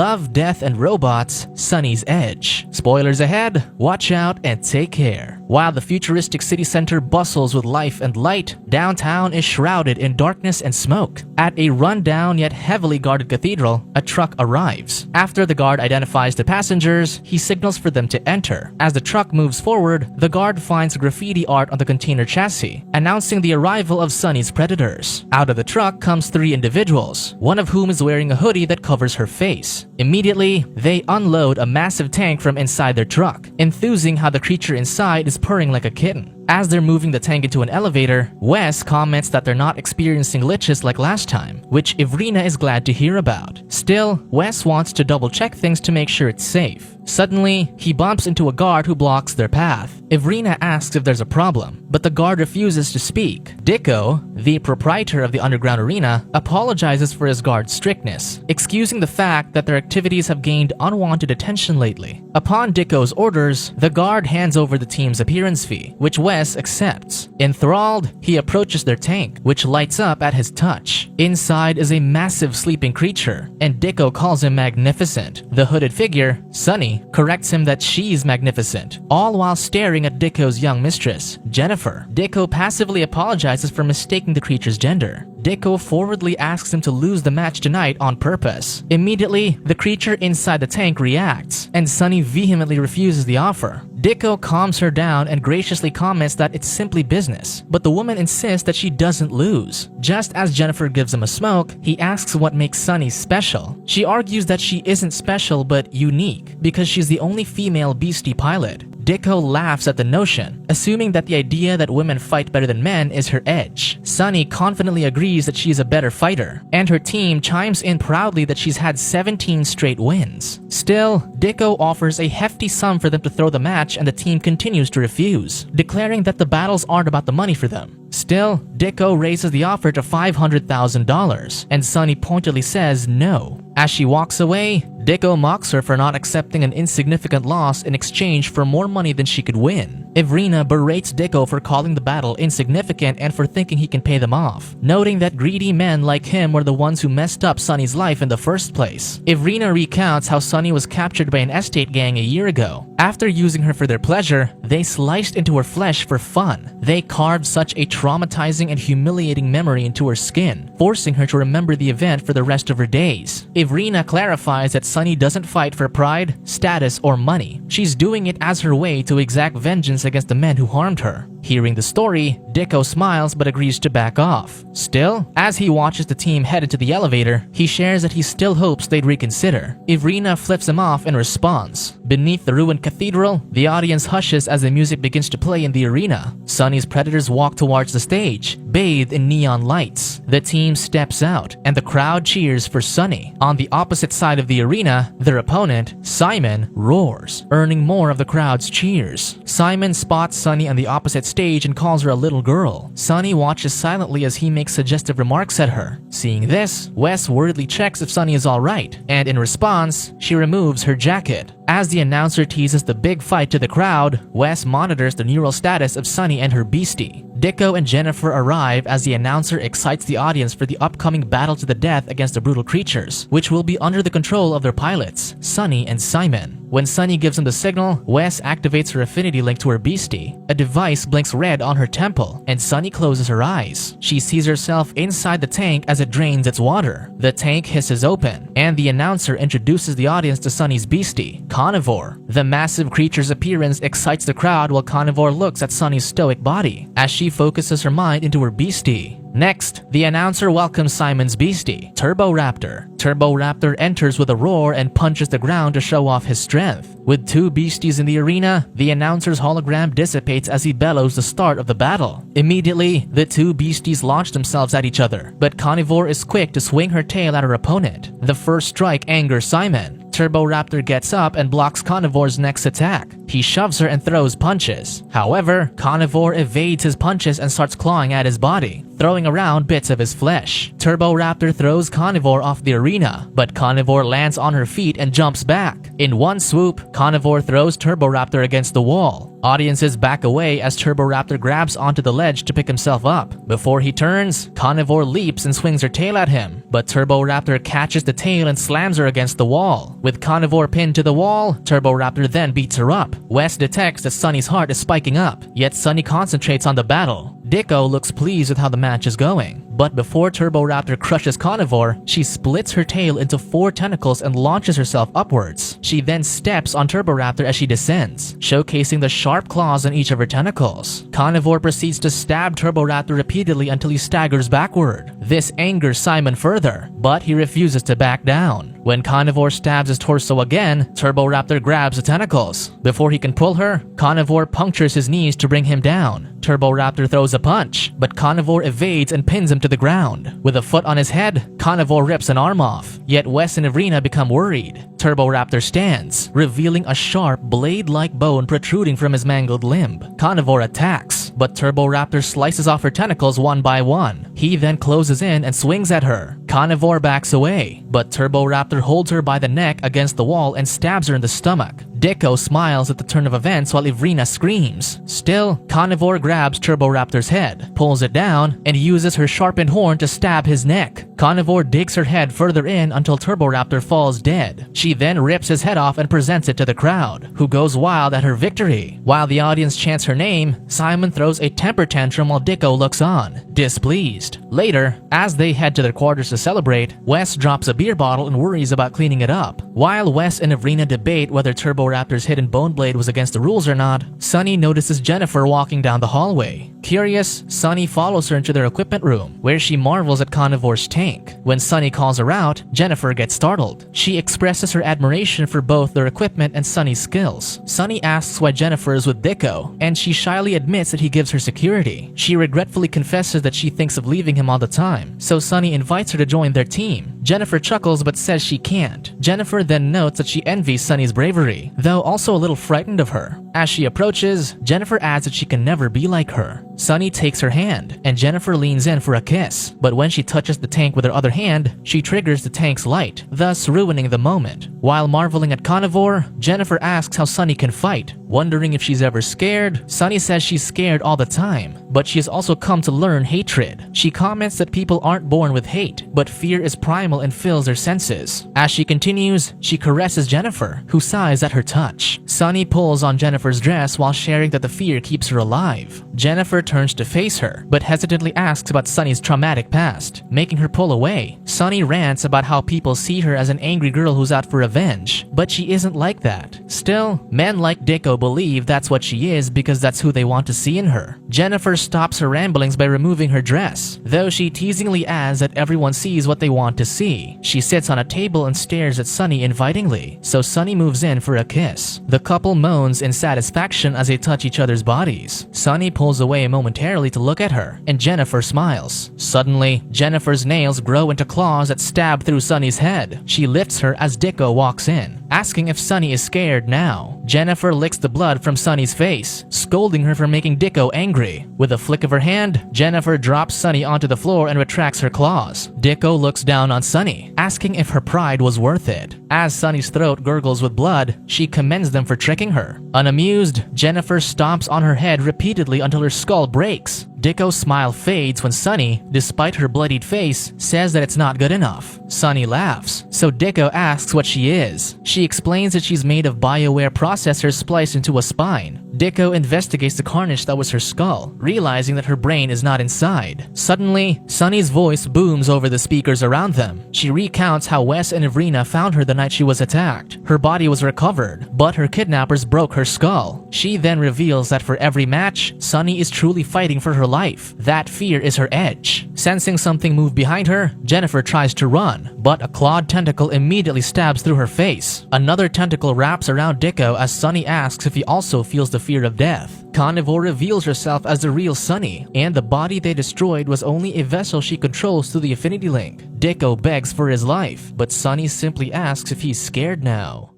Love, Death, and Robots, Sonnie's Edge. Spoilers ahead, watch out and take care. While the futuristic city center bustles with life and light, downtown is shrouded in darkness and smoke. At a run-down yet heavily guarded cathedral, a truck arrives. After the guard identifies the passengers, he signals for them to enter. As the truck moves forward, the guard finds graffiti art on the container chassis, announcing the arrival of Sonnie's predators. Out of the truck comes 3 individuals, one of whom is wearing a hoodie that covers her face. Immediately, they unload a massive tank from inside their truck, enthusing how the creature inside is purring like a kitten. As they're moving the tank into an elevator, Wes comments that they're not experiencing glitches like last time, which Ivrina is glad to hear about. Still, Wes wants to double-check things to make sure it's safe. Suddenly, he bumps into a guard who blocks their path. Ivrina asks if there's a problem, but the guard refuses to speak. Dicko, the proprietor of the underground arena, apologizes for his guard's strictness, excusing the fact that their activities have gained unwanted attention lately. Upon Dicko's orders, the guard hands over the team's appearance fee, which Wes accepts. Enthralled, he approaches their tank, which lights up at his touch. Inside is a massive sleeping creature, and Dicko calls him magnificent. The hooded figure, Sonnie, corrects him that she's magnificent, all while staring at Dicko's young mistress, Jennifer. Dicko passively apologizes for mistaking the creature's gender. Dicko forwardly asks him to lose the match tonight on purpose. Immediately, the creature inside the tank reacts, and Sonnie vehemently refuses the offer. Dicko calms her down and graciously comments that it's simply business, but the woman insists that she doesn't lose. Just as Jennifer gives him a smoke, he asks what makes Sonnie special. She argues that she isn't special but unique, because she's the only female beastie pilot. Dicko laughs at the notion, assuming that the idea that women fight better than men is her edge. Sonnie confidently agrees that she's a better fighter, and her team chimes in proudly that she's had 17 straight wins. Still, Dicko offers a hefty sum for them to throw the match, and the team continues to refuse, declaring that the battles aren't about the money for them. Still, Dicko raises the offer to $500,000, and Sonnie pointedly says no. As she walks away, Dicko mocks her for not accepting an insignificant loss in exchange for more money than she could win. Ivrina berates Dicko for calling the battle insignificant and for thinking he can pay them off, noting that greedy men like him were the ones who messed up Sonnie's life in the first place. Ivrina recounts how Sonnie was captured by an estate gang a year ago. After using her for their pleasure, they sliced into her flesh for fun. They carved such a traumatizing and humiliating memory into her skin, forcing her to remember the event for the rest of her days. Ivrina clarifies that Sonnie doesn't fight for pride, status, or money. She's doing it as her way to exact vengeance against the men who harmed her. Hearing the story, Dicko smiles but agrees to back off. Still, as he watches the team head into the elevator, he shares that he still hopes they'd reconsider. Ivrina flips him off in response. Beneath the ruined cathedral, the audience hushes as the music begins to play in the arena. Sonnie's predators walk towards the stage, bathed in neon lights. The team steps out, and the crowd cheers for Sonnie. On the opposite side of the arena, their opponent, Simon, roars, earning more of the crowd's cheers. Simon spots Sonnie on the opposite stage and calls her a little girl. Sonnie watches silently as he makes suggestive remarks at her. Seeing this, Wes worriedly checks if Sonnie is alright, and in response, she removes her jacket. As the announcer teases the big fight to the crowd, Wes monitors the neural status of Sonnie and her beastie. Dicko and Jennifer arrive as the announcer excites the audience for the upcoming battle to the death against the brutal creatures, which will be under the control of their pilots, Sonnie and Simon. When Sonnie gives him the signal, Wes activates her affinity link to her beastie. A device blinks red on her temple, and Sonnie closes her eyes. She sees herself inside the tank as it drains its water. The tank hisses open, and the announcer introduces the audience to Sonnie's beastie, Carnivore. The massive creature's appearance excites the crowd while Carnivore looks at Sonnie's stoic body, as she focuses her mind into her beastie. Next, the announcer welcomes Simon's beastie, Turbo Raptor. Turbo Raptor enters with a roar and punches the ground to show off his strength. With 2 beasties in the arena, the announcer's hologram dissipates as he bellows the start of the battle. Immediately, the 2 beasties launch themselves at each other, but Carnivore is quick to swing her tail at her opponent. The first strike angers Simon. Turbo Raptor gets up and blocks Carnivore's next attack. He shoves her and throws punches. However, Carnivore evades his punches and starts clawing at his body, throwing around bits of his flesh. Turboraptor throws Carnivore off the arena, but Carnivore lands on her feet and jumps back. In one swoop, Carnivore throws Turboraptor against the wall. Audiences back away as Turboraptor grabs onto the ledge to pick himself up. Before he turns, Carnivore leaps and swings her tail at him, but Turboraptor catches the tail and slams her against the wall. With Carnivore pinned to the wall, Turboraptor then beats her up. Wes detects that Sonnie's heart is spiking up, yet Sonnie concentrates on the battle. Dicko looks pleased with how the match is going, but before Turboraptor crushes Carnivore, she splits her tail into 4 tentacles and launches herself upwards. She then steps on Turboraptor as she descends, showcasing the sharp claws on each of her tentacles. Carnivore proceeds to stab Turboraptor repeatedly until he staggers backward. This angers Simon further, but he refuses to back down. When Carnivore stabs his torso again, Turboraptor grabs the tentacles. Before he can pull her, Carnivore punctures his knees to bring him down. Turboraptor throws a punch, but Carnivore evades and pins him to the ground. With a foot on his head, Carnivore rips an arm off, yet Wes and Evrina become worried. Turboraptor stands, revealing a sharp, blade-like bone protruding from his mangled limb. Carnivore attacks, but Turboraptor slices off her tentacles one by one. He then closes in and swings at her. Carnivore backs away, but Turboraptor holds her by the neck against the wall and stabs her in the stomach. Dicko smiles at the turn of events while Evrina screams. Still, Carnivore grabs Turboraptor's head, pulls it down, and uses her sharpened horn to stab his neck. Carnivore digs her head further in until Turboraptor falls dead. She then rips his head off and presents it to the crowd, who goes wild at her victory. While the audience chants her name, Simon throws a temper tantrum while Dicko looks on, displeased. Later, as they head to their quarters to celebrate, Wes drops a beer bottle and worries about cleaning it up. While Wes and Evrina debate whether Turboraptor's hidden bone blade was against the rules or not, Sonnie notices Jennifer walking down the hallway. Curious, Sonnie follows her into their equipment room, where she marvels at Carnivore's tank. When Sonnie calls her out, Jennifer gets startled. She expresses her admiration for both their equipment and Sonnie's skills. Sonnie asks why Jennifer is with Dicko, and she shyly admits that he gives her security. She regretfully confesses that she thinks of leaving him all the time, so Sonnie invites her to join their team. Jennifer chuckles but says she can't. Jennifer then notes that she envies Sonnie's bravery, though also a little frightened of her. As she approaches, Jennifer adds that she can never be like her. Sonnie takes her hand, and Jennifer leans in for a kiss, but when she touches the tank with her other hand, she triggers the tank's light, thus ruining the moment. While marveling at Carnivore, Jennifer asks how Sonnie can fight. Wondering if she's ever scared, Sonnie says she's scared all the time, but she has also come to learn hatred. She comments that people aren't born with hate, but fear is primal and fills their senses. As she continues, she caresses Jennifer, who sighs at her touch. Sonnie pulls on Jennifer's dress while sharing that the fear keeps her alive. Jennifer turns to face her, but hesitantly asks about Sonnie's traumatic past, making her pull away. Sonnie rants about how people see her as an angry girl who's out for revenge, but she isn't like that. Still, men like Dicko believe that's what she is because that's who they want to see in her. Jennifer stops her ramblings by removing her dress, though she teasingly adds that everyone sees what they want to see. She sits on a table and stares at Sonnie invitingly, so Sonnie moves in for a kiss. The couple moans in satisfaction as they touch each other's bodies. Sonnie pulls away momentarily to look at her, and Jennifer smiles. Suddenly, Jennifer's nails grow into claws that stab through Sonnie's head. She lifts her as Dicko walks in, asking if Sonnie is scared now. Jennifer licks the blood from Sonnie's face, scolding her for making Dicko angry. With a flick of her hand, Jennifer drops Sonnie onto the floor and retracts her claws. Dicko looks down on Sonnie, asking if her pride was worth it. As Sonnie's throat gurgles with blood, she commends them for tricking her. Unamused, Jennifer stomps on her head repeatedly until her skull breaks. Dicko's smile fades when Sonnie, despite her bloodied face, says that it's not good enough. Sonnie laughs, so Dicko asks what she is. She explains that she's made of BioWare processors spliced into a spine. Dicko investigates the carnage that was her skull, realizing that her brain is not inside. Suddenly, Sonnie's voice booms over the speakers around them. She recounts how Wes and Evrina found her the night she was attacked. Her body was recovered, but her kidnappers broke her skull. She then reveals that for every match, Sonnie is truly fighting for her life. That fear is her edge. Sensing something move behind her, Jennifer tries to run, but a clawed tentacle immediately stabs through her face. Another tentacle wraps around Dicko as Sonnie asks if he also feels the fear of death. Carnivore reveals herself as the real Sonnie, and the body they destroyed was only a vessel she controls through the Affinity Link. Dicko begs for his life, but Sonnie simply asks if he's scared now.